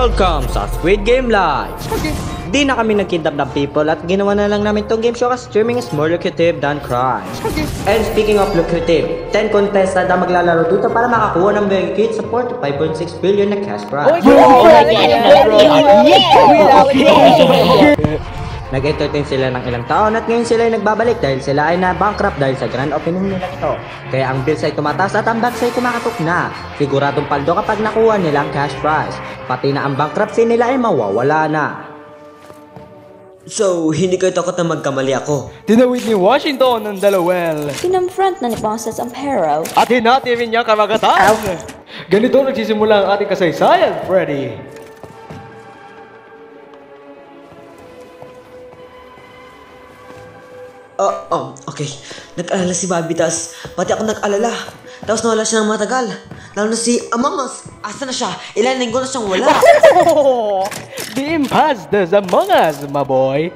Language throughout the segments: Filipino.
Welcome sa Squid Game Live! Di na kami nag-kidnap ng people at ginawa na lang namin tong game show kasi streaming is more lucrative than crime. And speaking of lucrative, 10 contestants na maglalaro dito para makakuha ng benefit sa 45.6 billion na cash prize. Nag-entertain sila ng ilang taon at ngayon sila ay nagbabalik dahil sila ay na-bankrupt dahil sa grand opening nila ito. Kaya ang bills ay tumataas at ang bags ay kumakatok na. Siguradong paldo kapag nakuha nila ang cash prize. Pati na ang bankruptcy nila ay mawawala na. So, hindi kayo takot na magkamali ako? Tinawid ni Washington ng Delaware. Kinonfront na ni Bosses Ampero. At hinati rin niya karagatan. Ganito nagsisimula ang ating kasaysayan, Freddy. Okay. Nag-alala si Bobby, tas pati ako nag-alala. Tapos nawala siya ng matagal. Lalo na si Among Us. Asa na siya? Ilan linggo na siyang wala. The imposters among us, my boy.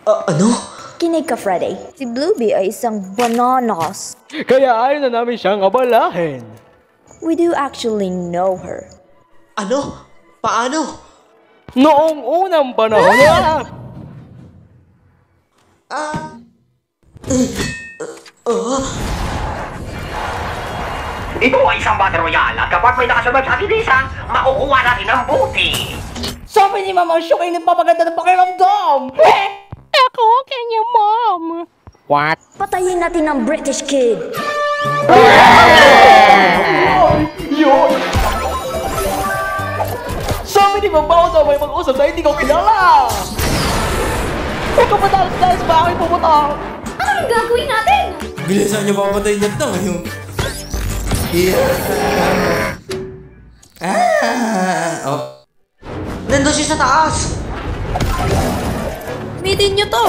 Ano? Kinig ka, Freddy. Si Bluebee ay isang bananas. Kaya ayaw na namin siyang abalahin. We do actually know her. Ano? Paano? Noong unang panahon na... Ito ay isang battle royale at kapag may nakasunod sa atin isa, makukuha natin ang buti. Sabi ni Mama Shook ay nagpapaganda ng pakiramdam! Ako, kanya mom. What? Patayin natin ang British kid. Yun! Sabi ni Mama daw may mag-usap na hindi ko kilala! Huwag ka matalas dahil sa bahay pumunta! Anong gagawin natin? Bilisan niyo papatayin niya ito ngayon. Nandun siya sa taas! Midin niyo to!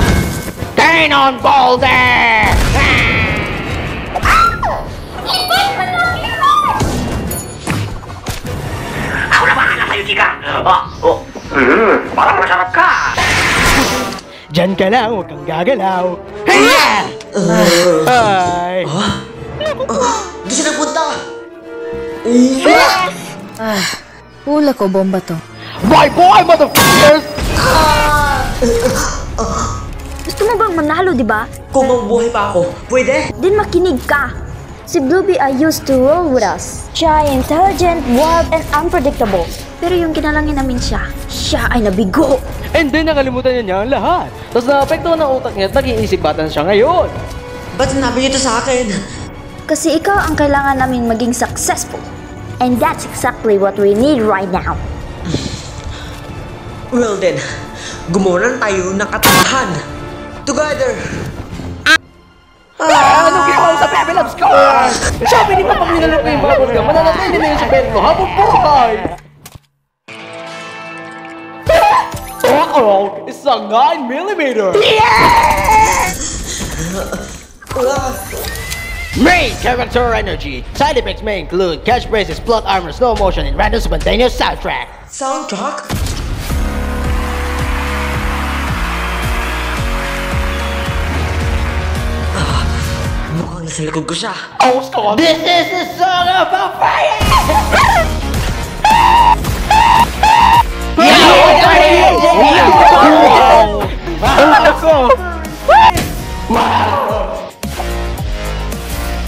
Turn on Boulder! Ako na bahala sa'yo, chika. Parang masarap ka. Diyan ka lang, huwag kang gagalaw! Ay! Di siya nagpunta! Hula ko, bomba to. Boy, motherfuckers! Gusto mo bang manalo, di ba? Kung mabubuhay pa ako, pwede? Din makinig ka. Si Bluebee ay used to roll with us. Siya ay intelligent, wild, and unpredictable. Pero yung ginalangin namin siya ay nabigo. And then nakalimutan niya ang lahat. Tapos naapektuhan ng utak niya at nag-iisip batan siya ngayon. Ba't sinabi niyo ito sa akin? Kasi ikaw ang kailangan namin maging successful. And that's exactly what we need right now. Well then, gumawa tayo ng katabahan. Together! Anong ginawa mo sa Pepe Labs ko? Sabi ni Papa minalok na yung mga ka, mananatay nila yung sa Petro habang buhay! Uh-oh! Isang 9mm! Main character energy. Side effects may include catchphrases, plot armor, slow motion, and random spontaneous soundtrack. Soundtrack? Mukhang nasa likod ko siya. Oh, stop! This is the song of a fire!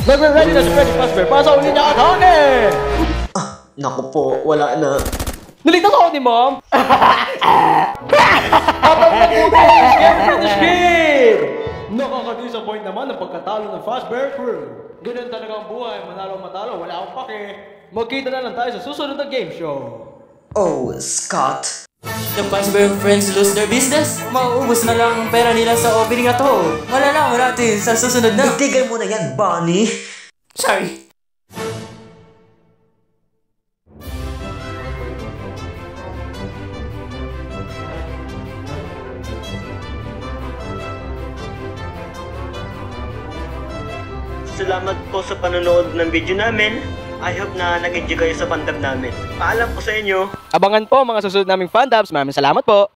Nagre-ready na si Freddy Fazbear para sa uli niya atake! Naku po, wala na. Naligtas ako ni Mom! Habang nakuha ang scary British kid! Nakaka-disappoint naman ang pagkatalo ng Fazbear Crew. Ganun talaga ang buhay, manalo-matalo, wala akong pake. Magkita na lang tayo sa susunod na game show. Oh, Scott. The Fazbear Friends lose their business? Mauubos na lang ang pera nila sa opening na to. Malalaman natin sa susunod na. Itigay mo na yan, Bonnie. Sorry. Salamat po sa panonood ng video namin. I hope na nag-enjoy kayo sa fandom namin. Paalam po sa inyo. Abangan po mga susunod naming fandubs. Maraming salamat po.